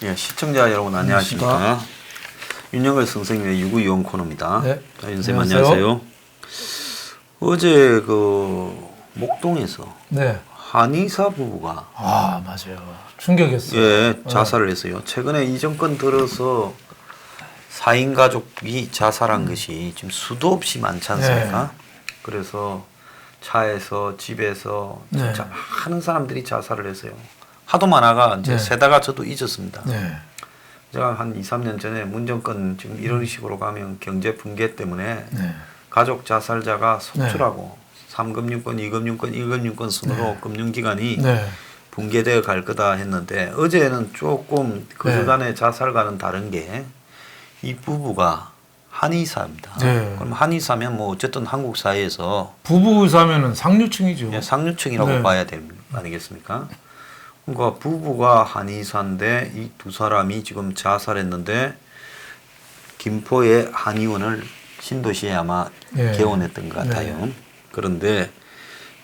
예, 시청자 여러분 안녕하십니까. 윤영걸 선생님의 유구이원 코너입니다. 네. 자, 윤쌤 안녕하세요. 어제 그 목동에서 네. 한의사 부부가 맞아요. 충격이었어요. 예, 자살을 했어요. 최근에 이 정권 들어서 4인 가족이 자살한 것이 지금 수도 없이 많지 않습니까? 네. 그래서 차에서 집에서 진짜 네. 많은 사람들이 자살을 했어요. 하도 많아가 이제 네. 세다가 저도 잊었습니다. 네. 제가 한 2, 3년 전에 문정권 지금 이런 식으로 가면 경제 붕괴 때문에 네. 가족 자살자가 속출하고 3금융권, 2금융권, 1금융권 순으로 네. 금융기관이 네. 붕괴되어 갈 거다 했는데 어제는 조금 그간의 자살과는 다른 게 이 부부가 한의사입니다. 네. 그럼 한의사면 뭐 어쨌든 한국 사회에서 부부 의사면은 상류층이죠. 예, 상류층이라고 네. 봐야 되는 거 아니겠습니까? 그러니까 부부가 한의사인데 이 두 사람이 지금 자살했는데 김포의 한의원을 신도시에 아마 네. 개원했던 것 같아요. 네. 그런데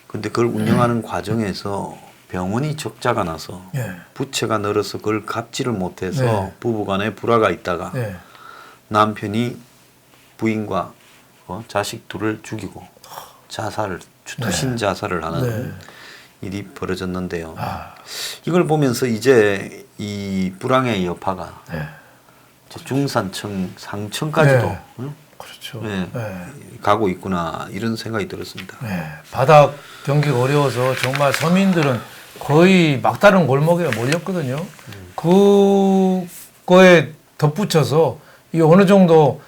근데 그걸 운영하는 과정에서 병원이 적자가 나서 네. 부채가 늘어서 그걸 갚지를 못해서 네. 부부간에 불화가 있다가 네. 남편이 부인과 자식 둘을 죽이고 자살을 투신 자살을 하는 네. 일이 벌어졌는데요. 이걸 보면서 이제 이 불황의 여파가 네. 이제 중산층, 상층까지도 네. 응? 그렇죠. 네, 네. 가고 있구나 이런 생각이 들었습니다. 네. 바닥 경기가 어려워서 정말 서민들은 거의 막다른 골목에 몰렸거든요. 그거에 덧붙여서 이 어느 정도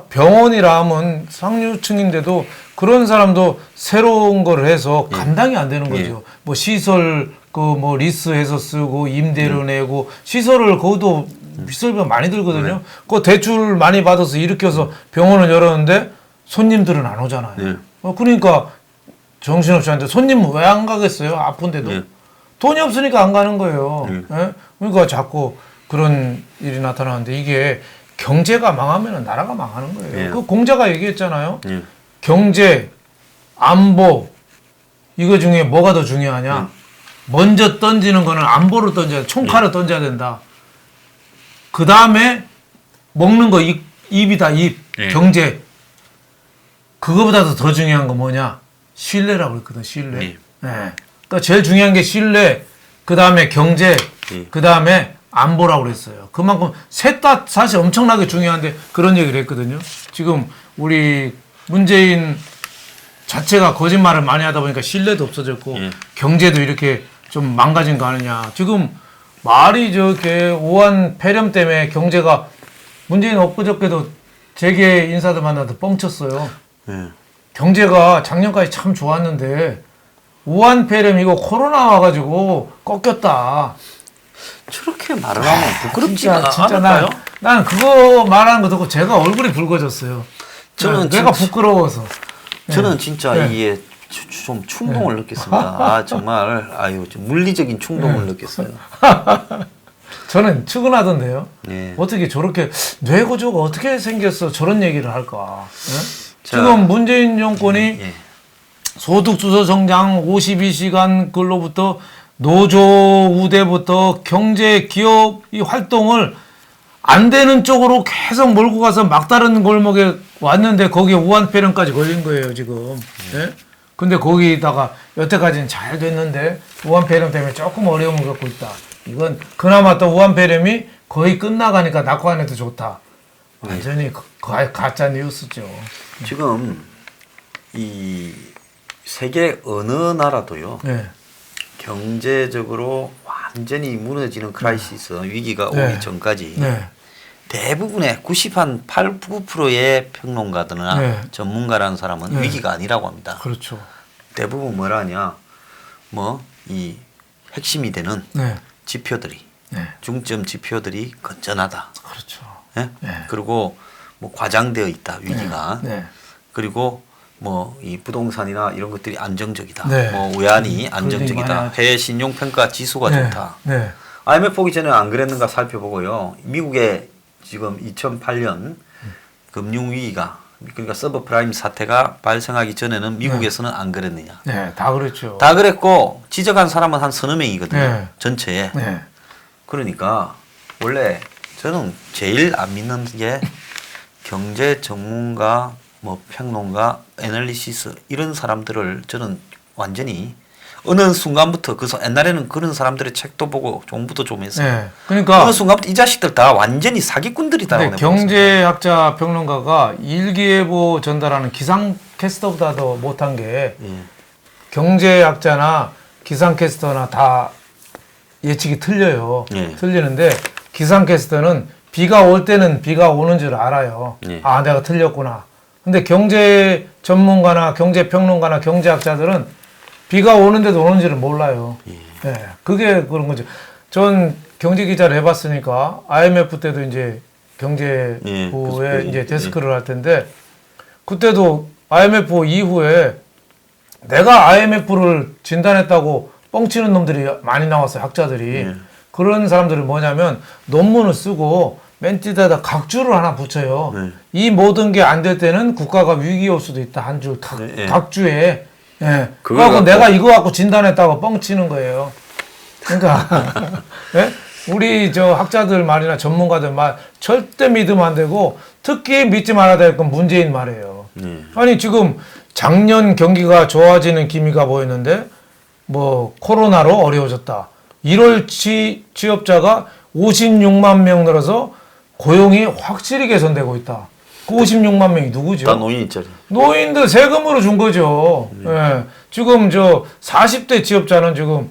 병원이라 하면 상류층인데도 그런 사람도 새로운 걸 해서 감당이 안 되는 거죠. 뭐 시설 뭐 리스해서 쓰고 임대료 내고 시설을 그것도 비싸면 많이 들거든요. 그거 대출 많이 받아서 일으켜서 병원을 열었는데 손님들은 안 오잖아요. 네. 그러니까 정신없이 하는데 손님은 왜 안 가겠어요? 아픈데도. 네. 돈이 없으니까 안 가는 거예요. 예? 그러니까 자꾸 그런 일이 나타나는데 이게 경제가 망하면 나라가 망하는 거예요. 네. 그 공자가 얘기했잖아요. 네. 경제, 안보 이거 중에 뭐가 더 중요하냐? 먼저 던지는 거는 안보로 던져야 돼. 총칼을 던져야 된다. 그 다음에 먹는 거 입이다. 입. 경제. 그거보다도 더 중요한 거 뭐냐? 신뢰라고 그랬거든. 신뢰. 네. 그러니까 제일 중요한 게 신뢰. 그 다음에 경제. 그 다음에 안보라고 그랬어요. 그만큼 셋 다 사실 엄청나게 중요한데 그런 얘기를 했거든요. 지금 우리 문재인 자체가 거짓말을 많이 하다 보니까 신뢰도 없어졌고 경제도 이렇게 좀 망가진 거 아니냐. 지금 말이 저렇게 오한 폐렴 때문에 경제가 문재인 엊그저께도 재계 인사들 만나서 뻥쳤어요. 경제가 작년까지 참 좋았는데 오한 폐렴 이거 코로나 와가지고 꺾였다. 저렇게 말을 하면 부끄럽지가 진짜 않을까요? 난 그거 말하는 거 듣고 제가 얼굴이 붉어졌어요. 저는 내가 부끄러워서. 저는 진짜 이게 좀 충동을 느꼈습니다. 정말 좀 물리적인 충동을 느꼈어요. 저는 측은하던데요. 네. 어떻게 저렇게 뇌구조가 어떻게 생겼어 저런 얘기를 할까? 자, 지금 문재인 정권이 소득주도 성장 52시간 근로부터 노조 우대부터 경제 기업 이 활동을 안 되는 쪽으로 계속 몰고 가서 막다른 골목에 왔는데 거기에 우한폐렴까지 걸린 거예요 지금. 예? 근데 거기다가 여태까지는 잘 됐는데 우한폐렴 때문에 조금 어려움을 겪고 있다. 이건 그나마 또 우한폐렴이 거의 끝나가니까 낙관해도 좋다. 완전히 가짜 뉴스죠. 지금 이 세계 어느 나라도요. 네. 경제적으로 완전히 무너지는 크라이시스 위기가 오기 전까지 대부분의 98, 9%의 평론가들이나 전문가라는 사람은 위기가 아니라고 합니다. 그렇죠. 대부분 뭐라냐, 이 핵심이 되는 지표들이 중점 지표들이 건전하다. 그렇죠. 그리고 뭐 과장되어 있다 위기가. 그리고 뭐 이 부동산이나 이런 것들이 안정적이다. 네. 뭐 외환이 그런 얘기 많이 안정적이다. 하죠. 해외 신용 평가 지수가 네. 좋다. 네. IMF 오기 전에 안 그랬는가 살펴보고요. 미국의 지금 2008년 금융위기가 그러니까 서브프라임 사태가 발생하기 전에는 미국에서는 안 그랬느냐. 네, 다 그렇죠. 다 그랬고 지적한 사람은 한 서너 명이거든요. 네. 전체에. 네. 그러니까 원래 저는 제일 안 믿는 게 경제 전문가, 뭐 평론가, 애널리시스 이런 사람들을 저는 완전히 어느 순간부터 옛날에는 그런 사람들의 책도 보고 공부도 좀 했어요. 네. 그러니까 어느 순간부터 이 자식들 다 완전히 사기꾼들이다라고 근데 경제학자 평론가가 일기예보 전달하는 기상캐스터보다도 못한 게 예. 경제학자나 기상캐스터나 다 예측이 틀려요. 예. 틀리는데 기상캐스터는 비가 올 때는 비가 오는 줄 알아요. 예. 아, 내가 틀렸구나. 근데 경제 전문가나 경제 평론가나 경제학자들은 비가 오는데도 오는지를 몰라요. 예. 그게 그런 거죠. 전 경제 기자를 해봤으니까 IMF 때도 이제 경제부에 예, 이제 데스크를 할 텐데 그때도 IMF 이후에 내가 IMF를 진단했다고 뻥치는 놈들이 많이 나왔어요. 학자들이. 예. 그런 사람들은 뭐냐면 논문을 쓰고 맨 뒤에다 각주를 하나 붙여요. 네. 이 모든 게 안 될 때는 국가가 위기에 올 수도 있다. 한 줄 네, 예. 각주에. 예. 그걸 그래갖고 갖고- 내가 이거 갖고 진단했다고 뻥치는 거예요. 그러니까 예? 우리 저 학자들 말이나 전문가들 말 절대 믿으면 안 되고 특히 믿지 말아야 될 건 문재인 말이에요. 예. 아니 지금 작년 경기가 좋아지는 기미가 보였는데 뭐 코로나로 어려워졌다. 1월 취업자가 56만 명 늘어서 고용이 확실히 개선되고 있다. 그 56만 명이 누구죠? 다 노인짜리. 노인들 세금으로 준 거죠. 예. 지금 저 40대 취업자는 지금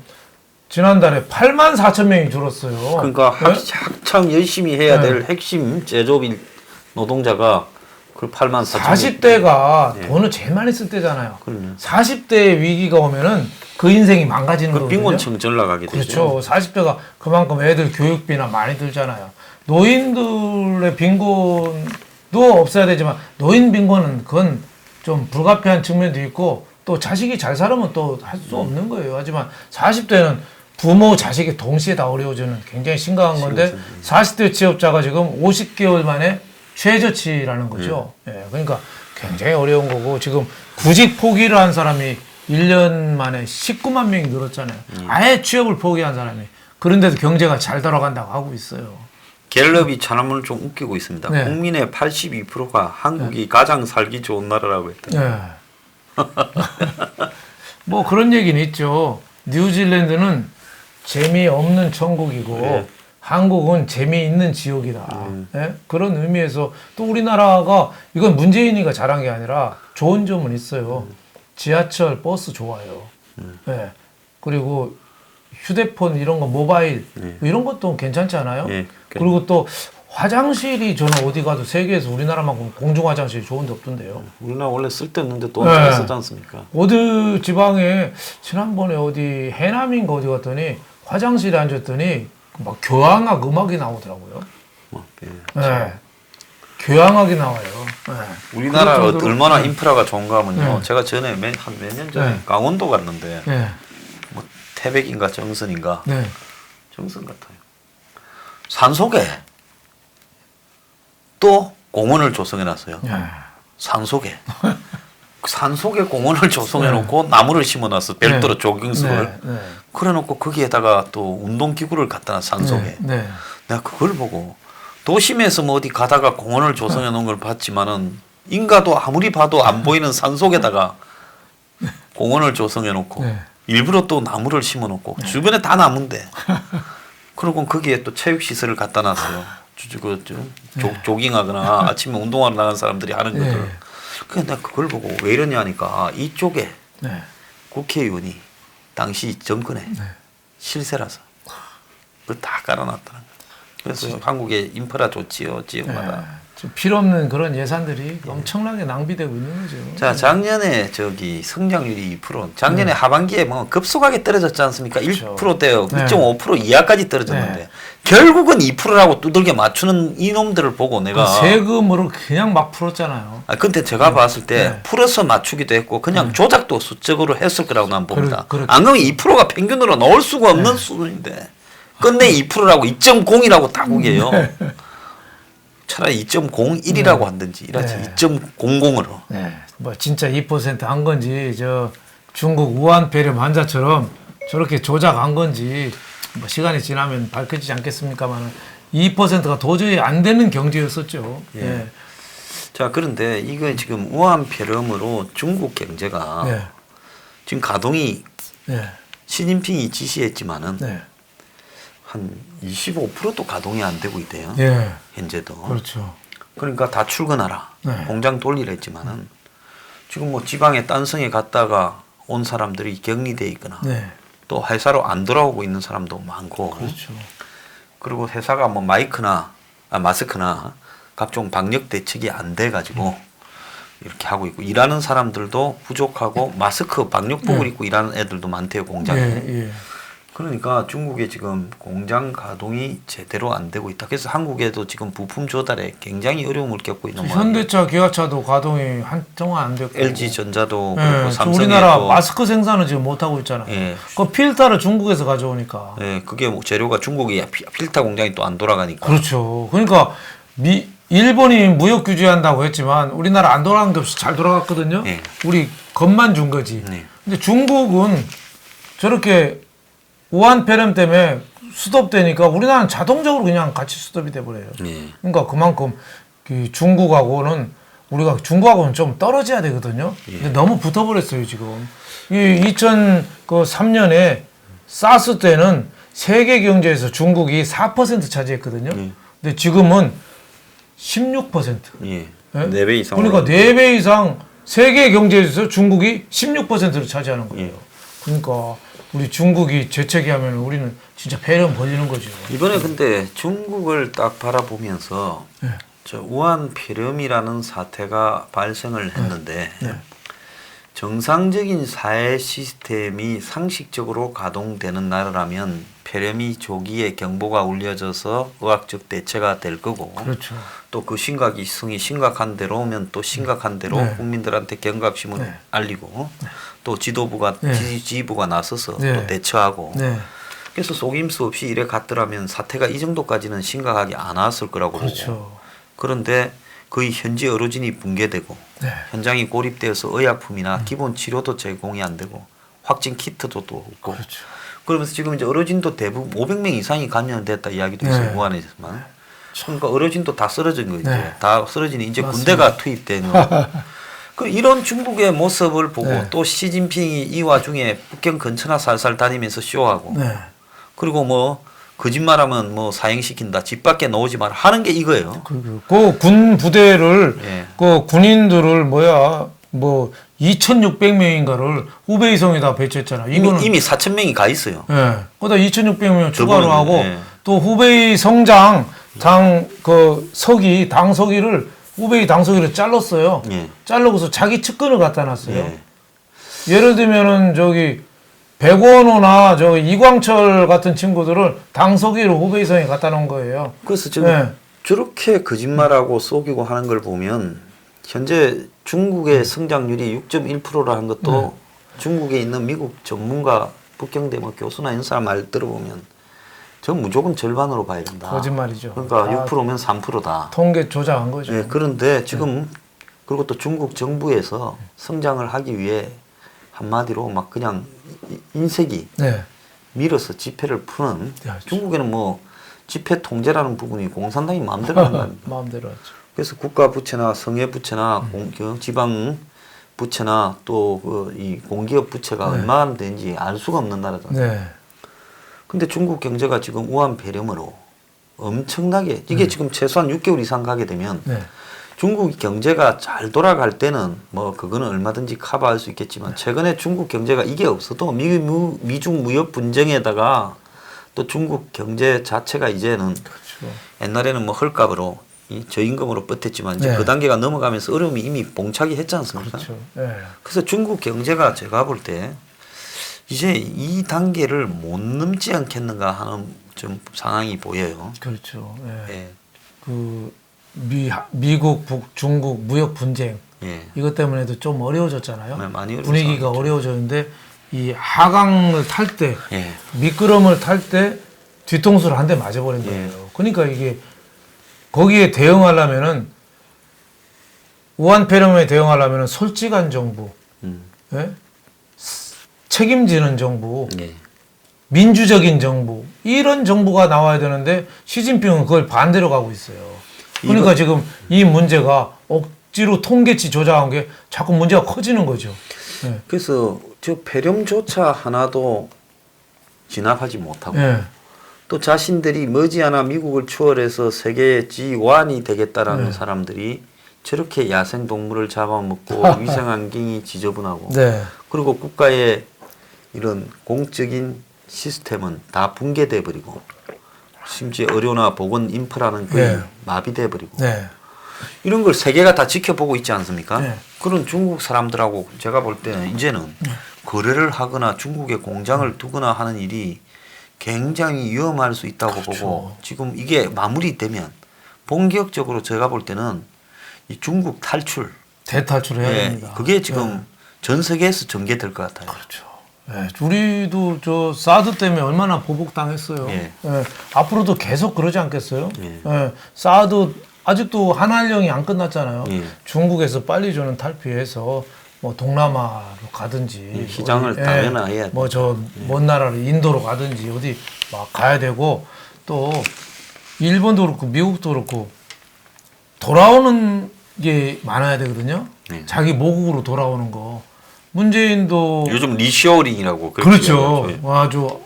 지난달에 8만 4천 명이 줄었어요. 그러니까 예? 한창 열심히 해야 네. 될 핵심 제조업 노동자가 그 8만 4천 40대가 예. 돈을 제일 많이 쓸 때잖아요. 그럼요. 40대 위기가 오면은 그 인생이 망가지는 그 거거든요. 빈곤층 전락하게 되죠. 그렇죠. 40대가 그만큼 애들 교육비나 많이 들잖아요. 노인들의 빈곤도 없어야 되지만 노인 빈곤은 그건 좀 불가피한 측면도 있고 또 자식이 잘 살으면 또 할 수 없는 거예요. 하지만 40대는 부모, 자식이 동시에 다 어려워지는 굉장히 심각한 건데 40대 취업자가 지금 50개월 만에 최저치라는 거죠. 예, 그러니까 굉장히 어려운 거고 지금 구직 포기를 한 사람이 1년 만에 19만 명이 늘었잖아요. 아예 취업을 포기한 사람이. 그런데도 경제가 잘 돌아간다고 하고 있어요. 갤럽이 찬원을 좀 웃기고 있습니다. 네. 국민의 82%가 한국이 가장 살기 좋은 나라라고 했더니 예. 뭐 그런 얘기는 있죠. 뉴질랜드는 재미없는 천국이고 네. 한국은 재미있는 지옥이다. 예? 그런 의미에서 또 우리나라가 이건 문재인이가 잘한 게 아니라 좋은 점은 있어요. 지하철, 버스 좋아요. 예. 그리고 휴대폰 이런 거 모바일 네. 뭐 이런 것도 괜찮지 않아요? 예. 그리고 또 화장실이 저는 어디 가도 세계에서 우리나라만큼 공중 화장실이 좋은 데 없던데요. 우리나라 원래 쓸데없는데 돈 네. 잘 쓰지 않습니까? 어디 지방에 지난번에 어디 해남인가 어디 갔더니 화장실에 앉았더니 막 교향악 음악이 나오더라고요. 예. 네. 교향악이 나와요. 네. 우리나라가 그럴 정도로- 얼마나 네. 인프라가 좋은가 하면요. 네. 제가 전에 한 몇 년 전에 네. 강원도 갔는데 네. 뭐 태백인가 정선인가 네. 정선 같아요. 산속에 또 공원을 조성해 놨어요. 네. 산속에. 산속에 공원을 조성해 놓고 나무를 심어 놨어. 별도로 조경석을. 네. 네. 그래 놓고 거기에다가 또 운동기구를 갖다 놔 산속에. 네. 내가 그걸 보고 도심에서 뭐 어디 가다가 공원을 조성해 놓은 걸 봤지만은 인가도 아무리 봐도 안 보이는 산속에다가 공원을 조성해 놓고 네. 일부러 또 나무를 심어 놓고 주변에 다 나무인데 그리고 거기에 또 체육 시설을 갖다 놨어요. 조깅하거나 아침에 운동하러 나간 사람들이 하는 네. 것들. 그래서 내가 그걸 보고 왜 이러냐 하니까 이쪽에 네. 국회의원이 당시 정권의 실세라서 그걸 다 깔아놨다는 거예요. 그래서 한국의 인프라 좋지요 지역마다. 좀 필요 없는 그런 예산들이 엄청나게 낭비되고 있는 거죠. 자, 작년에 저기 성장률이 2%, 작년에 하반기에 뭐 급속하게 떨어졌지 않습니까? 그렇죠. 1%대요. 네. 2.5% 이하까지 떨어졌는데 네. 결국은 2%라고 두들겨 맞추는 이놈들을 보고 내가 세금으로 그냥 막 풀었잖아요. 근데 제가 봤을 때 네. 풀어서 맞추기도 했고 그냥 조작도 수적으로 했을 거라고 난 봅니다. 그렇죠. 안 그러면 2%가 평균으로 넣을 수가 없는 수준인데 끝내 2%라고 2.0이라고 딱 우겨요. 차라리 2.01이라고 한든지 이라지 네. 2.00으로. 네. 뭐 진짜 2%한 건지 저 중국 우한폐렴 환자처럼 저렇게 조작한 건지 뭐 시간이 지나면 밝혀지지 않겠습니까만 2%가 도저히 안 되는 경제였었죠. 예. 예. 자, 그런데 이거 지금 우한폐렴으로 중국 경제가 네. 지금 가동이 네. 시진핑이 지시했지만은 네. 한 25%도 가동이 안 되고 있대요. 예. 현재도. 그렇죠. 그러니까 다 출근하라. 네. 공장 돌리라 했지만은 지금 뭐 지방에 딴성에 갔다가 온 사람들이 격리돼 있거나 네. 또 회사로 안 돌아오고 있는 사람도 많고 그렇죠. 그리고 회사가 뭐 마스크나 각종 방역 대책이 안 돼 가지고 이렇게 하고 있고 일하는 사람들도 부족하고 마스크 방역복을 입고 일하는 애들도 많대요, 공장에. 예. 그러니까 중국에 지금 공장 가동이 제대로 안 되고 있다. 그래서 한국에도 지금 부품 조달에 굉장히 어려움을 겪고 있는 모양이에요. 현대차, 기아차도 가동이 한동안 안 됐고. LG전자도 예. 그리고 삼성에도 우리나라 마스크 생산은 지금 못 하고 있잖아요. 예. 그 필터를 중국에서 가져오니까. 예, 그게 뭐 재료가 중국이 필터 공장이 또 안 돌아가니까. 그렇죠. 그러니까 일본이 무역 규제한다고 했지만 우리나라 안 돌아간 게 없이 잘 돌아갔거든요. 예. 우리 겁만 준 거지. 네. 근데 중국은 저렇게 우한폐렴 때문에 스톱되니까 우리나라는 자동적으로 그냥 같이 스톱이 돼버려요. 예. 그러니까 그만큼 중국하고는 우리가 중국하고는 좀 떨어져야 되거든요. 근데 너무 붙어버렸어요 지금. 이 2003년에 사스 때는 세계 경제에서 중국이 4% 차지했거든요. 근데 지금은 16%. 예. 예? 4배 이상. 그러니까 4배 이상 세계 경제에서 중국이 16%를 차지하는 거예요. 예. 그러니까 우리 중국이 재채기하면 우리는 진짜 폐렴 걸리는 거죠. 이번에 근데 중국을 딱 바라보면서 네. 저 우한폐렴이라는 사태가 발생을 했는데 네. 정상적인 사회 시스템이 상식적으로 가동되는 나라라면 폐렴이 조기에 경보가 울려져서 의학적 대처가 될 거고 그렇죠. 또 그 심각성이 심각한 대로 오면 또 심각한 대로 네. 국민들한테 경각심을 네. 알리고 또 지도부가 네. 지휘부가 나서서 네. 또 대처하고 네. 그래서 속임수 없이 이래 갔더라면 사태가 이 정도까지는 심각하게 안 왔을 거라고 보고 그렇죠. 그런데 거의 현지 의료진이 붕괴되고 네. 현장이 고립되어서 의약품이나 기본 치료도 제공이 안 되고 확진 키트도 또 없고 그렇죠. 그러면서 지금 이제 의료진도 대부분 500명 이상이 감염됐다 이야기도 네. 있어요. 우한에서만. 그러니까 의료진도 다 쓰러진 거죠. 네. 다 쓰러지니 이제 맞습니다. 군대가 투입되는. 그 이런 중국의 모습을 보고 네. 또 시진핑이 이 와중에 북경 근처나 살살 다니면서 쇼하고 네. 그리고 뭐 거짓말하면 뭐 사형시킨다. 집 밖에 나오지 마라 하는 게 이거예요. 그 군 부대를 예. 그 군인들을 뭐 2,600명인가를 후베이성에다 배치했잖아. 이거는 이미 4,000명이 가 있어요. 예. 거기다 2,600명 추가로 저거는, 하고 예. 또 후베이 성장 당 서기를 후베이 당서기를 잘랐어요. 예. 자르고서 자기 측근을 갖다 놨어요. 예. 예를 들면은 저기 백원호나 이광철 같은 친구들을 당서기를 후베이성에 갖다 놓은 거예요. 그래서 지금 네. 저렇게 거짓말하고 속이고 하는 걸 보면 현재 중국의 성장률이 6.1%라는 것도 중국에 있는 미국 전문가 북경대학 교수나 이런 사람 말 들어보면 저 무조건 절반으로 봐야 된다. 거짓말이죠. 그러니까 다 6%면 3%다. 통계 조작한 거죠. 예, 그런데 지금 그리고 또 중국 정부에서 성장을 하기 위해 한마디로 막 그냥 인색이 네. 밀어서 지폐를 푸는 야, 중국에는 뭐 지폐 통제라는 부분이 공산당이 마음대로 한다. 마음대로 하죠. 그래서 국가 부채나 성해 부채나 지방 부채나 또 이 공기업 부채가 얼마나 되는지 알 수가 없는 나라잖아요. 네. 근데 중국 경제가 지금 우한폐렴으로 엄청나게 이게 지금 최소한 6개월 이상 가게 되면 네. 중국 경제가 잘 돌아갈 때는 뭐 그거는 얼마든지 커버할 수 있겠지만 최근에 중국 경제가 이게 없어도 미중 무역 분쟁에다가 또 중국 경제 자체가 이제는 그렇죠. 옛날에는 뭐 헐값으로 이 저임금으로 버텼지만 이제 네. 그 단계가 넘어가면서 어려움이 이미 봉착이 했지 않습니까? 그렇죠. 예. 그래서 중국 경제가 제가 볼 때 이제 이 단계를 못 넘지 않겠는가 하는 좀 상황이 보여요. 그렇죠. 예. 예. 그 미국, 중국 무역 분쟁 예. 이것 때문에도 좀 어려워졌잖아요. 네, 많이 분위기가 어려워졌죠. 어려워졌는데 이 하강을 탈 때, 예. 미끄럼을 탈 때 뒤통수를 한 대 맞아버린 예. 거예요. 그러니까 이게 거기에 대응하려면은 우한 폐렴에 대응하려면은 솔직한 정부, 예? 책임지는 정부, 예. 민주적인 정부 이런 정부가 나와야 되는데 시진핑은 그걸 반대로 가고 있어요. 그러니까 지금 이 문제가 억지로 통계치 조작한 게 자꾸 문제가 커지는 거죠. 예. 그래서 저 폐렴조차 하나도 진압하지 못하고 예. 또 자신들이 머지않아 미국을 추월해서 세계의 G1이 되겠다라는 네. 사람들이 저렇게 야생 동물을 잡아먹고 위생 환경이 지저분하고 네. 그리고 국가의 이런 공적인 시스템은 다 붕괴돼 버리고 심지어 의료나 보건 인프라는 거의 네. 마비돼 버리고 네. 이런 걸 세계가 다 지켜보고 있지 않습니까? 네. 그런 중국 사람들하고 제가 볼 때는 이제는 거래를 하거나 중국에 공장을 두거나 하는 일이 굉장히 위험할 수 있다고 그렇죠. 보고 지금 이게 마무리되면 본격적으로 제가 볼 때는 이 중국 탈출, 대탈출해야 예, 됩니다. 그게 지금 예. 전 세계에서 전개될 것 같아요. 그렇죠. 예, 우리도 저 사드 때문에 얼마나 보복당했어요. 예. 예, 앞으로도 계속 그러지 않겠어요? 예. 예, 사드 아직도 한한령이 안 끝났잖아요. 예. 중국에서 빨리 저는 탈피해서 뭐 동남아로 가든지 예, 시장을 어디, 다변화해야 돼. 뭐저 먼 나라로 인도로 가든지 어디 막 가야 되고 또 일본도 그렇고 미국도 그렇고 돌아오는 게 많아야 되거든요. 네. 자기 모국으로 돌아오는 거. 문재인도 요즘 리쇼어링이라고 그렇게 그렇죠. 얘기하죠. 예. 와, 저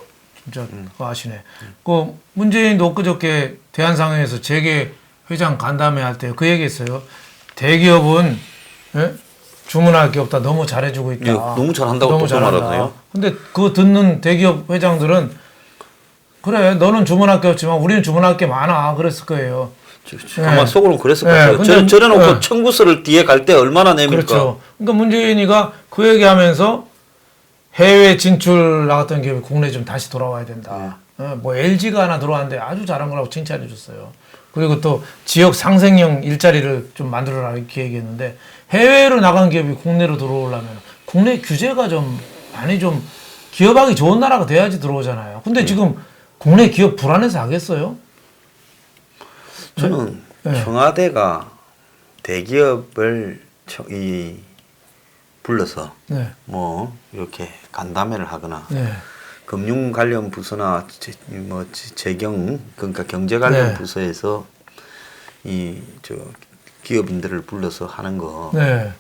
진짜 그거 아시네. 그 문재인도 엊그저께 대한상회에서 재계 회장 간담회 할 때 그 얘기했어요. 대기업은 예? 주문할 게 없다. 너무 잘해주고 있다. 예, 너무 잘한다고 너무 또 잘한다. 말하더래요. 근데 그거 듣는 대기업 회장들은 그래, 너는 주문할 게 없지만 우리는 주문할 게 많아. 그랬을 거예요. 아마 속으로 그랬을 것 예, 같아요. 근데- 저래 놓고 예. 청구서를 뒤에 갈 때 얼마나 내밀까. 그렇죠. 그러니까 문재인이가 그 얘기하면서 해외 진출 나갔던 기업이 국내 좀 다시 돌아와야 된다. 뭐 LG가 하나 들어왔는데 아주 잘한 거라고 칭찬해 줬어요. 그리고 또 지역 상생형 일자리를 좀 만들어라 이렇게 얘기했는데 해외로 나간 기업이 국내로 들어오려면 국내 규제가 좀 많이 좀 기업하기 좋은 나라가 돼야지 들어오잖아요. 근데 지금 국내 기업 불안해서 하겠어요? 저는 네. 청와대가 대기업을 불러서 네. 뭐 이렇게 간담회를 하거나 네. 금융 관련 부서나 재경 그러니까 경제 관련 네. 부서에서 이 저 기업인들을 불러서 하는 거 네.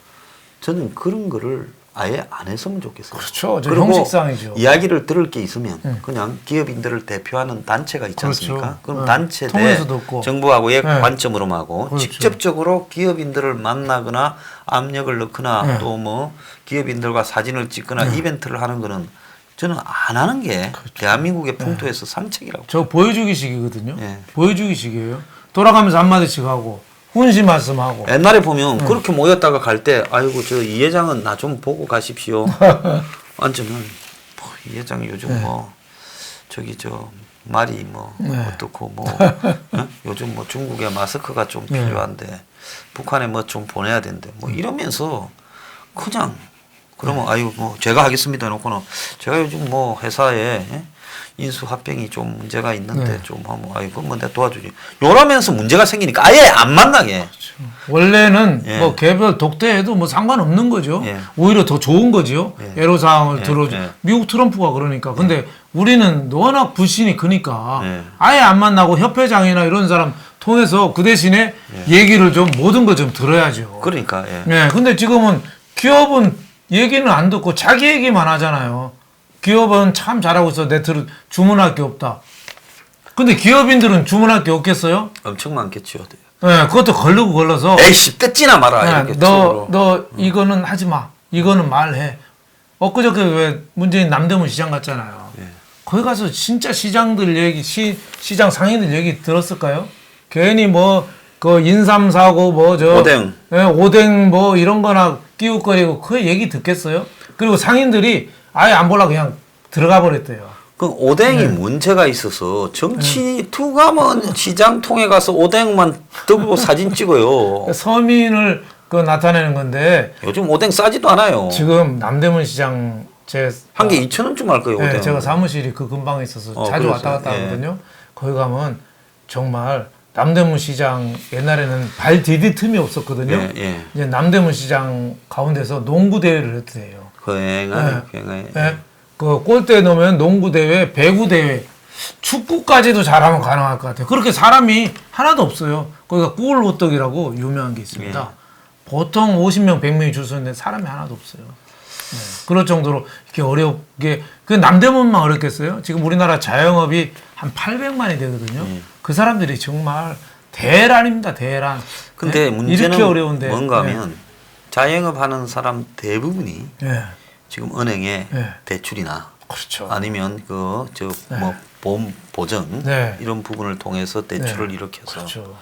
저는 그런 거를 아예 안 했으면 좋겠어요. 그렇죠. 저 그리고 형식상이죠. 이야기를 들을 게 있으면 그냥 기업인들을 대표하는 단체가 있지 그렇죠. 않습니까? 그럼 네. 단체 내 통해서 듣고. 정부하고의 네. 관점으로만 하고 그렇죠. 직접적으로 기업인들을 만나거나 압력을 넣거나 네. 또 뭐 기업인들과 사진을 찍거나 이벤트를 하는 거는 저는 안 하는 게 그렇죠. 대한민국의 풍토에서 상책이라고. 저 보여주기식이거든요. 예. 보여주기식이에요. 돌아가면서 한마디씩 하고 훈시 말씀하고. 옛날에 보면 그렇게 모였다가 갈 때 아이고 저 이 회장은 나 좀 보고 가십시오. 앉으면 뭐, 이 회장이 요즘 뭐 저기 저 말이 뭐 어떻고 뭐 요즘 뭐 중국에 마스크가 좀 필요한데 북한에 뭐 좀 보내야 된대 뭐 이러면서 그냥 그러면 아유 뭐 제가 하겠습니다 놓고는 제가 요즘 뭐 회사에 인수 합병이 좀 문제가 있는데 좀 하면 아이고 뭐 내가 도와주지 요러면서 문제가 생기니까 아예 안 만나게. 원래는 예. 뭐 개별 독대해도 뭐 상관없는 거죠. 예. 오히려 더 좋은 거지요. 애로사항을 예. 들어줘. 예. 미국 트럼프가 그러니까. 근데 우리는 워낙 불신이 크니까 예. 아예 안 만나고 협회장이나 이런 사람 통해서 그 대신에 얘기를 좀 모든 거 좀 들어야죠. 그러니까 예. 네, 근데 지금은 기업은 얘기는 안 듣고 자기 얘기만 하잖아요. 기업은 참 잘하고 있어. 네트로 주문할 게 없다. 근데 기업인들은 주문할 게 없겠어요? 엄청 많겠죠. 네, 그것도 걸러서. 에이씨 뜯지나 마라 네, 이렇게 속으로. 너 이거는 하지 마. 이거는 말해. 엊그저께 왜 문재인 남대문 시장 갔잖아요. 예. 거기 가서 진짜 시장들 얘기, 시장 상인들 얘기 들었을까요? 괜히 뭐 그 인삼 사고 뭐 저 오뎅. 오뎅 뭐 이런 거나 끼웃거리고 그 얘기 듣겠어요? 그리고 상인들이 아예 안 보려 그냥 들어가 버렸대요. 그 오뎅이 문제가 있어서 정치 투가면 시장 통에 가서 오뎅만 들고 사진 찍어요. 서민을 그 나타내는 건데 요즘 오뎅 싸지도 않아요. 지금 남대문 시장 한 개 2,000원쯤 할 거예요. 오뎅. 제가 사무실이 그 근방에 있어서 자주 그래서, 왔다 갔다 예. 하거든요. 거기 가면 정말 남대문 시장 옛날에는 발 디딜 틈이 없었거든요. 예, 예. 이제 남대문 시장 가운데서 농구 대회를 했대요. 굉장히. 예. 그 골대 넣으면 농구 대회, 배구 대회, 축구까지도 잘하면 가능할 것 같아요. 그렇게 사람이 하나도 없어요. 거기가 꿀 호떡이라고 유명한 게 있습니다. 예. 보통 50명, 100명이 줄 서는데 사람이 하나도 없어요. 네. 그럴 정도로 이렇게 어렵게 그 남대문만 어렵겠어요? 지금 우리나라 자영업이 한 800만이 되거든요. 그 사람들이 정말 대란입니다. 대란. 근데 네? 문제는 이렇게 어려운데 뭔가 하면 자영업 하는 사람 대부분이 네. 지금 은행에 네. 대출이나 그렇죠. 아니면 그 저 뭐 보험 보증 네. 이런 부분을 통해서 대출을 일으켜서 그렇죠.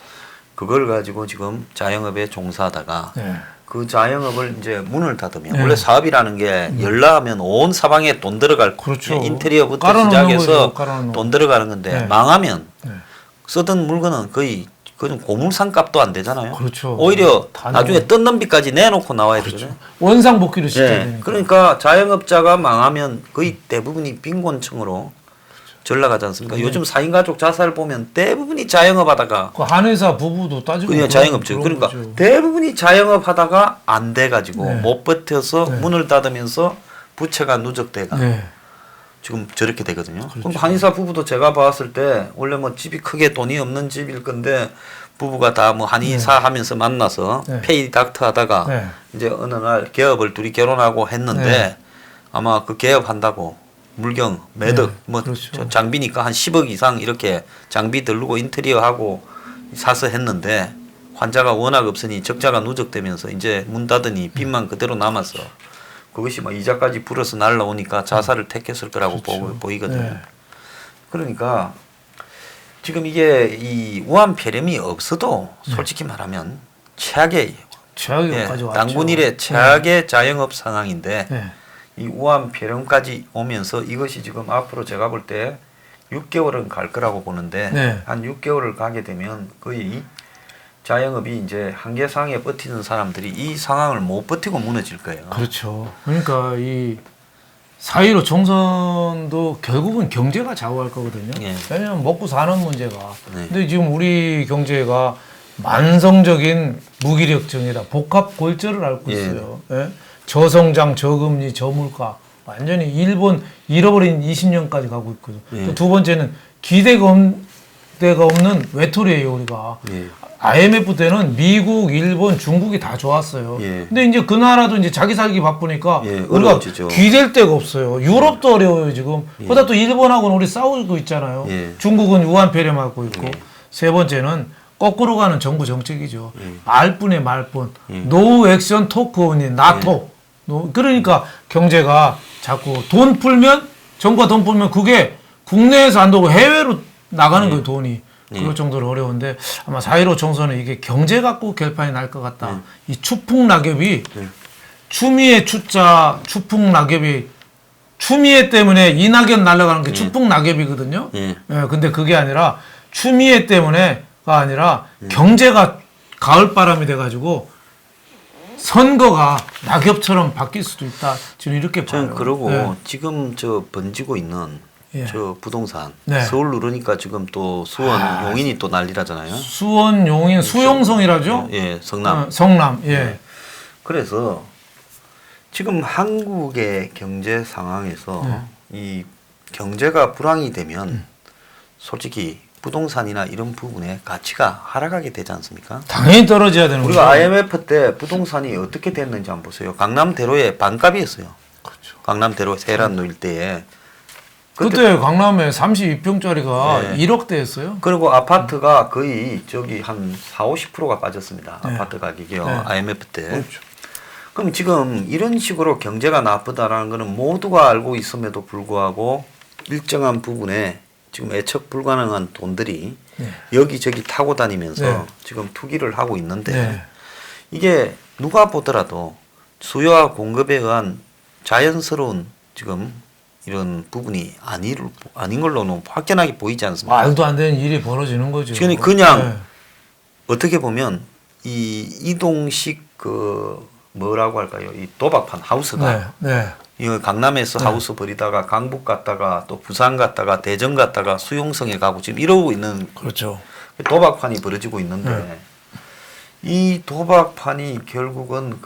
그걸 가지고 지금 자영업에 종사하다가 네. 그 자영업을 이제 문을 닫으면 네. 원래 사업이라는 게 열나면 온 사방에 돈 들어갈 그렇죠. 인테리어부터 깔아놓는 시작해서 거죠. 깔아놓는 돈 들어가는 건데 네. 망하면 네. 쓰던 물건은 거의 그건 고물상 값도 안 되잖아요. 그렇죠. 오히려 다 나중에 뜯는 빚까지 내놓고 나와야 그렇죠. 되거든요. 원상 복귀를 시켜야 예. 되니까. 그러니까 자영업자가 망하면 거의 대부분이 빈곤층으로 전락하지 않습니까? 요즘 4인 가족 자살 보면 대부분이 자영업하다가 그 한의사 부부도 따지고 그냥 자영업죠. 그런 그러니까 거죠. 대부분이 자영업하다가 안 돼가지고 네. 못 버텨서 네. 문을 닫으면서 부채가 누적돼가 네. 지금 저렇게 되거든요. 그렇죠. 그럼 한의사 부부도 제가 봤을 때 원래 뭐 집이 크게 돈이 없는 집일 건데 부부가 다 뭐 한의사 하면서 만나서 네. 페이 닥터 하다가 네. 이제 어느 날 개업을 둘이 결혼하고 했는데 네. 아마 그 개업한다고 물경, 매덕, 네. 뭐 그렇죠. 저 장비니까 한 10억 이상 이렇게 장비 들르고 인테리어하고 사서 했는데 환자가 워낙 없으니 적자가 누적되면서 이제 문 닫으니 빚만 그대로 남아서 그것이 뭐 이자까지 불어서 날라오니까 자살을 택했을 거라고 그렇죠. 보이거든요. 네. 그러니까 지금 이게 이 우한폐렴이 없어도 솔직히 말하면 최악의 최악에까지 왔죠. 당군 일의 최악의 자영업 상황인데 네. 이 우한폐렴까지 오면서 이것이 지금 앞으로 제가 볼 때 6개월은 갈 거라고 보는데 네. 한 6개월을 가게 되면 거의 자영업이 이제 한계상에 버티는 사람들이 이 상황을 못 버티고 무너질 거예요. 그렇죠. 그러니까 이 4.15 총선도 결국은 경제가 좌우할 거거든요. 예. 왜냐하면 먹고 사는 문제가. 네. 근데 지금 우리 경제가 만성적인 무기력증이다. 복합 골절을 앓고 예. 있어요. 예? 저성장, 저금리, 저물가. 완전히 일본 잃어버린 20년까지 가고 있거든요. 예. 또 두 번째는 기대가 없는 외톨이에요, 우리가. 예. IMF 때는 미국, 일본, 중국이 다 좋았어요. 예. 근데 이제 그 나라도 이제 자기 살기 바쁘니까 예, 우리가 어려워지죠. 기댈 데가 없어요. 유럽도 어려워요, 지금. 그러다 또 일본하고는 우리 싸우고 있잖아요. 예. 중국은 우한폐렴하고 있고. 예. 세 번째는 거꾸로 가는 정부 정책이죠. 예. 말뿐에 말뿐. 예. 노 액션 토크 오니 나토. 그러니까 경제가 자꾸 돈 풀면 정부가 돈 풀면 그게 국내에서 안 되고 해외로 나가는 거예요, 돈이. 그럴 정도로 어려운데 아마 4.15 총선은 이게 경제 갖고 결판이 날 것 같다. 이 추풍낙엽이 추미애 추자 추풍낙엽이 추미애 때문에 이낙연 날아가는 게 추풍낙엽이거든요. 예. 예, 근데 그게 아니라 추미애 때문에가 아니라 경제가 가을바람이 돼가지고 선거가 낙엽처럼 바뀔 수도 있다. 지금 이렇게 봐요. 저는 그러고 예. 지금 저 번지고 있는 예. 저 부동산 네. 서울 누르니까 지금 또 수원 용인이 또 난리라잖아요. 수원, 용인, 수용성이라죠? 예, 성남. 성남. 예. 그래서 지금 한국의 경제 상황에서 이 경제가 불황이 되면 솔직히 부동산이나 이런 부분에 가치가 하락하게 되지 않습니까? 당연히 떨어져야 되는 거죠. 우리가 IMF 때 부동산이 어떻게 됐는지 한번 보세요. 강남대로의 반값이었어요. 그렇죠. 강남대로 세란로 일대에. 그때 강남에 32평짜리가 네. 1억대였어요. 그리고 아파트가 거의 저기 한 40~50%가 빠졌습니다. 네. 아파트 가격이요. 네. IMF 때. 그렇죠. 그럼 지금 이런 식으로 경제가 나쁘다라는 것은 모두가 알고 있음에도 불구하고 일정한 부분에 지금 예측 불가능한 돈들이 여기저기 타고 다니면서 네. 지금 투기를 하고 있는데 네. 이게 누가 보더라도 수요와 공급에 의한 자연스러운 지금 이런 부분이 아닌 걸로는 확연하게 보이지 않습니까? 말도 안 되는 일이 벌어지는 거죠. 지금 그냥 네. 어떻게 보면 이 이동식 그 뭐라고 할까요? 이 도박판 하우스가 네. 네. 이거 강남에서 네. 하우스 벌이다가 강북 갔다가 또 부산 갔다가 대전 갔다가 수용성에 가고 지금 이러고 있는 그렇죠. 도박판이 벌어지고 있는데 네. 이 도박판이 결국은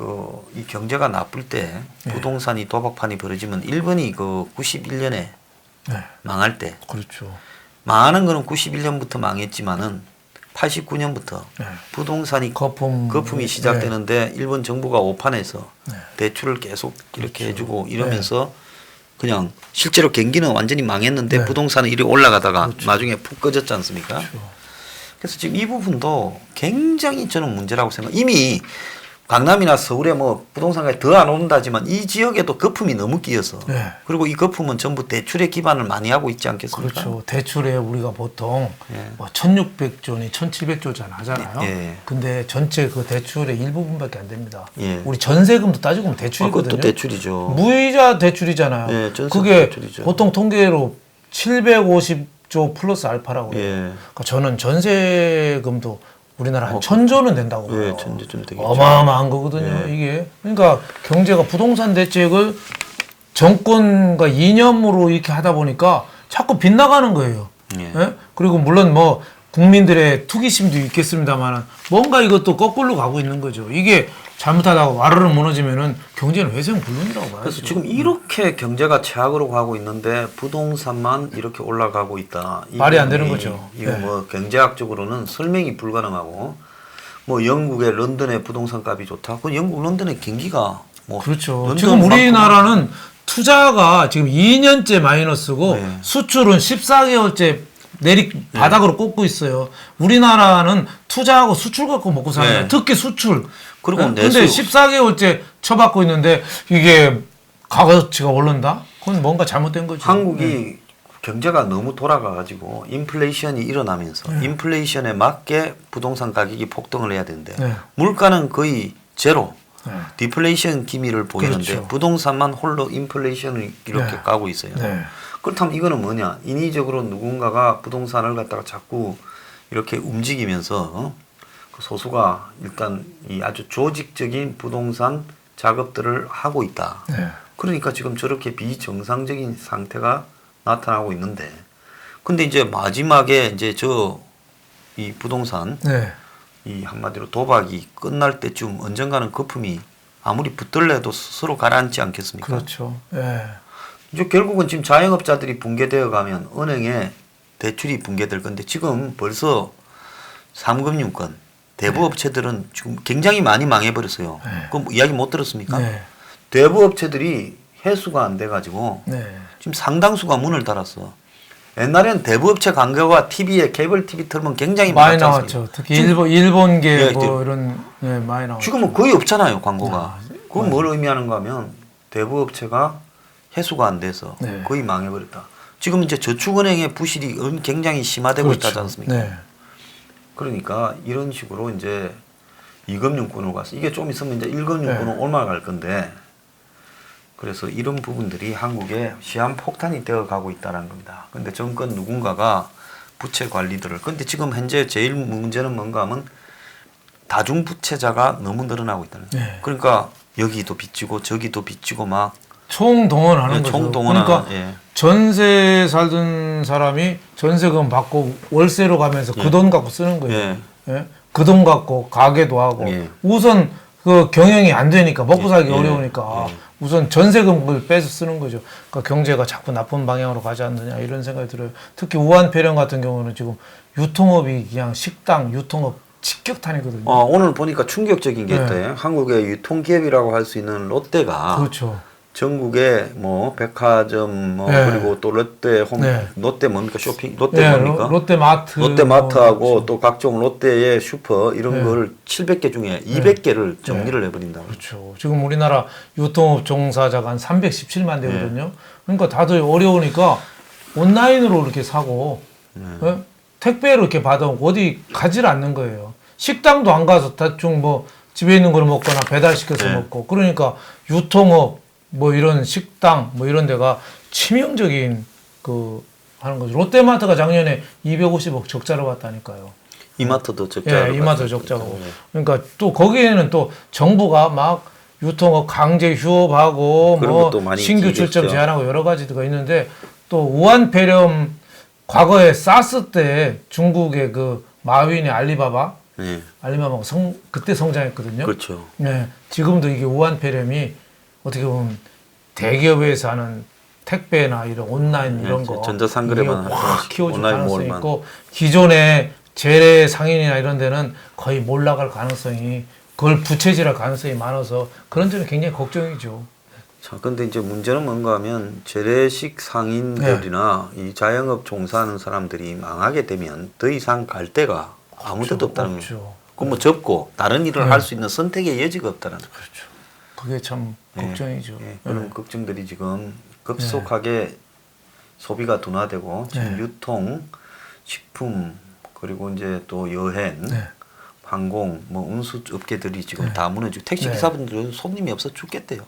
이 경제가 나쁠 때 네. 부동산이 도박판이 벌어지면 일본이 91년에 네. 망할 때 그렇죠. 망하는 거는 91년부터 망했지만은 89년부터 네. 부동산이 거품이 이 시작되는데 일본 정부가 오판해서 네. 대출을 계속 이렇게 그렇죠. 해주고 이러면서 그냥 실제로 경기는 완전히 망했는데 네. 부동산은 이리 올라가다가 그렇죠. 나중에 푹 꺼졌지 않습니까? 그렇죠. 그래서 지금 이 부분도 굉장히 저는 문제라고 생각. 이미 강남이나 서울에 뭐 부동산가에 더 안 온다지만 이 지역에도 거품이 너무 끼어서 네. 그리고 이 거품은 전부 대출에 기반을 많이 하고 있지 않겠습니까? 그렇죠. 대출에 우리가 보통 예. 뭐 1600조니 1700조잖아 하잖아요. 예. 근데 전체 그 대출의 일부분밖에 안 됩니다. 예. 우리 전세금도 따지고 보면 대출이거든요. 그것도 대출이죠. 무이자 대출이잖아요. 예, 전세 그게 대출이죠. 보통 통계로 750조 플러스 알파라고 해요. 예. 그러니까 저는 전세금도 우리나라 한 1000조는 된다고 봐요. 예, 전세 좀 되겠죠. 어마어마한 거거든요. 예. 이게 그러니까 경제가 부동산 대책을 정권과 이념으로 이렇게 하다 보니까 자꾸 빗나가는 거예요. 예. 예? 그리고 물론 뭐 국민들의 투기심도 있겠습니다만 뭔가 이것도 거꾸로 가고 있는 거죠. 이게 잘못하다가 와르르 무너지면은 경제는 회생불능이라고 봐야죠. 그래서 지금 이렇게 경제가 최악으로 가고 있는데 부동산만 이렇게 올라가고 있다. 이 말이 안 되는 부분이 거죠. 이거 네. 뭐 경제학적으로는 설명이 불가능하고 뭐 영국의 런던의 부동산 값이 좋다. 그 영국 런던의 경기가 뭐 그렇죠. 런던 지금 우리나라는 투자가 지금 2년째 마이너스고 네. 수출은 14개월째 바닥으로 꽂고 있어요. 우리나라는 투자하고 수출 갖고 먹고 사는 네. 특히 수출. 그리고 근데 내수 14개월째 쳐받고 있는데 이게 가치가 오른다? 그건 뭔가 잘못된 거죠. 한국이 경제가 너무 돌아가가지고 인플레이션이 일어나면서 인플레이션에 맞게 부동산 가격이 폭등을 해야 되는데 네. 물가는 거의 제로. 네. 디플레이션 기미를 보이는데 그렇죠. 부동산만 홀로 인플레이션을 이렇게 네. 까고 있어요. 네. 그렇다면 이거는 뭐냐? 인위적으로 누군가가 부동산을 갖다가 자꾸 이렇게 움직이면서 그 소수가 일단 이 아주 조직적인 부동산 작업들을 하고 있다. 네. 그러니까 지금 저렇게 비정상적인 상태가 나타나고 있는데, 근데 이제 마지막에 이제 이 부동산 네. 이 한마디로 도박이 끝날 때쯤 언젠가는 거품이 아무리 붙들려도 스스로 가라앉지 않겠습니까? 그렇죠. 예. 이제 결국은 지금 자영업자들이 붕괴되어 가면 은행에 대출이 붕괴될 건데 지금 벌써 3금융권 대부업체들은 지금 굉장히 많이 망해버렸어요. 네. 그럼 이야기 못 들었습니까? 네. 대부업체들이 해수가 안 돼가지고 네. 지금 상당수가 문을 닫았어. 옛날에는 대부업체 광고가 TV에 케이블 TV 틀면 굉장히 많이 많았지 않습니까? 나왔죠. 특히 일본계 예, 뭐 이런 많이 나왔죠. 지금은 거의 없잖아요, 광고가. 아, 그건 뭘 의미하는가 하면 대부업체가 해수가 안 돼서 네. 거의 망해버렸다. 지금 이제 저축은행의 부실이 굉장히 심화되고 그렇죠. 있다지 않습니까? 네. 그러니까 이런 식으로 이제 2금융권으로 가서 이게 좀 있으면 이제 1금융권으로 네. 올라갈 건데 그래서 이런 부분들이 한국에 시한폭탄이 되어 가고 있다는 겁니다. 근데 정권 누군가가 부채 관리들을 근데 지금 현재 제일 문제는 뭔가 하면 다중부채자가 너무 늘어나고 있다는 거예요. 네. 그러니까 여기도 빚지고 저기도 빚지고 막 총동원하는 예, 거죠. 총동원하는, 그러니까 예. 전세 살던 사람이 전세금 받고 월세로 가면서 그 돈 갖고 쓰는 거예요. 예. 그 돈 갖고 가게도 하고 예. 우선 그 경영이 안 되니까 먹고 살기 예. 어려우니까 예. 우선 전세금을 빼서 쓰는 거죠. 그러니까 경제가 자꾸 나쁜 방향으로 가지 않느냐 이런 생각이 들어요. 특히 우한폐렴 같은 경우는 지금 유통업이 그냥 식당 유통업 직격탄이거든요. 오늘 보니까 충격적인 게 네. 있대요. 한국의 유통기업이라고 할 수 있는 롯데가 그렇죠. 전국에 뭐 백화점 뭐 네. 그리고 또 롯데 네. 롯데 뭡니까 쇼핑 롯데 네, 뭡니까 롯데마트 롯데마트하고 그렇죠. 또 각종 롯데의 슈퍼 이런 네. 걸 700개 중에 200개를 정리를 해버린다고. 그렇죠. 지금 우리나라 유통업 종사자가 한 317만 대거든요. 네. 그러니까 다들 어려우니까 온라인으로 이렇게 사고 네. 예? 택배로 이렇게 받아오고 어디 가지를 않는 거예요. 식당도 안 가서 대충 뭐 집에 있는 걸 먹거나 배달시켜서 네. 먹고 그러니까 유통업 뭐 이런 식당 뭐 이런 데가 치명적인 그 하는 거죠. 롯데마트가 작년에 250억 적자를 봤다니까요. 이마트도 적자. 예, 이마트 적자고. 네. 그러니까 또 거기에는 또 정부가 막 유통업 강제 휴업하고 그런 뭐 것도 많이 신규 있겠죠. 출점 제한하고 여러 가지가 있는데 또 우한폐렴 과거에 사스 때 중국의 그 마윈의 알리바바가 네. 그때 성장했거든요. 그렇죠. 네, 지금도 이게 우한폐렴이 어떻게 보면 대기업에서 하는 택배나 이런 온라인 이런 네, 거 전자상거래만 이게 확 키워줄 온라인 가능성이 몰만. 있고 기존의 재래 상인이나 이런 데는 거의 몰락할 가능성이 그걸 부채질할 가능성이 많아서 그런 점이 굉장히 걱정이죠. 자, 근데 이제 문제는 뭔가 하면 재래식 상인들이나 네. 이 자영업 종사하는 사람들이 망하게 되면 더 이상 갈 데가 아무 데도 없다는 거예요. 없죠. 그럼 뭐 접고 다른 일을 네. 할 수 있는 선택의 여지가 없다는 거죠. 그렇죠. 그게 참 네. 걱정이죠. 예, 그런 걱정들이 지금 급속하게 소비가 둔화되고 지금 네. 유통, 식품 그리고 이제 또 여행, 네. 항공, 뭐 운수 업계들이 지금 네. 다 무너지고 택시 네. 기사분들은 손님이 없어 죽겠대요.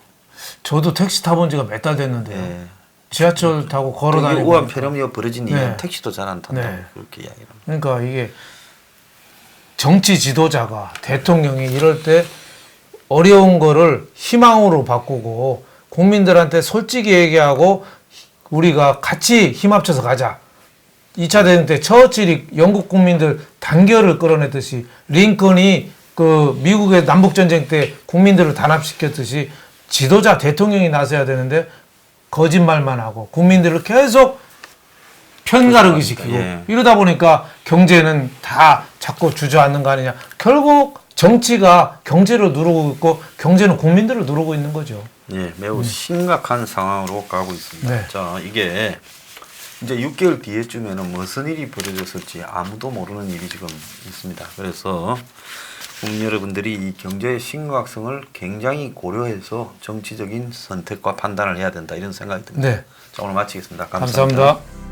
저도 택시 타본 지가 몇 달 됐는데요. 예. 지하철 타고 걸어 이게 다니고 우한폐렴이 벌어진 이유는 네. 택시도 잘 안 탄다고 네. 그렇게 이야기를 합니다. 그러니까 이게 정치 지도자가 대통령이 이럴 때 어려운 거를 희망으로 바꾸고 국민들한테 솔직히 얘기하고 우리가 같이 힘 합쳐서 가자. 2차 대전 때 처칠이 영국 국민들 단결을 끌어냈듯이 링컨이 그 미국의 남북전쟁 때 국민들을 단합시켰듯이 지도자 대통령이 나서야 되는데 거짓말만 하고 국민들을 계속 편가르기 시키고 예. 이러다 보니까 경제는 다 자꾸 주저앉는 거 아니냐. 결국 정치가 경제를 누르고 있고 경제는 국민들을 누르고 있는 거죠. 예, 매우 심각한 상황으로 가고 있습니다. 네. 자, 이게 이제 6개월 뒤에쯤에는 무슨 일이 벌어졌을지 아무도 모르는 일이 지금 있습니다. 그래서 국민 여러분들이 이 경제의 심각성을 굉장히 고려해서 정치적인 선택과 판단을 해야 된다 이런 생각이 듭니다. 네. 자, 오늘 마치겠습니다. 감사합니다. 감사합니다.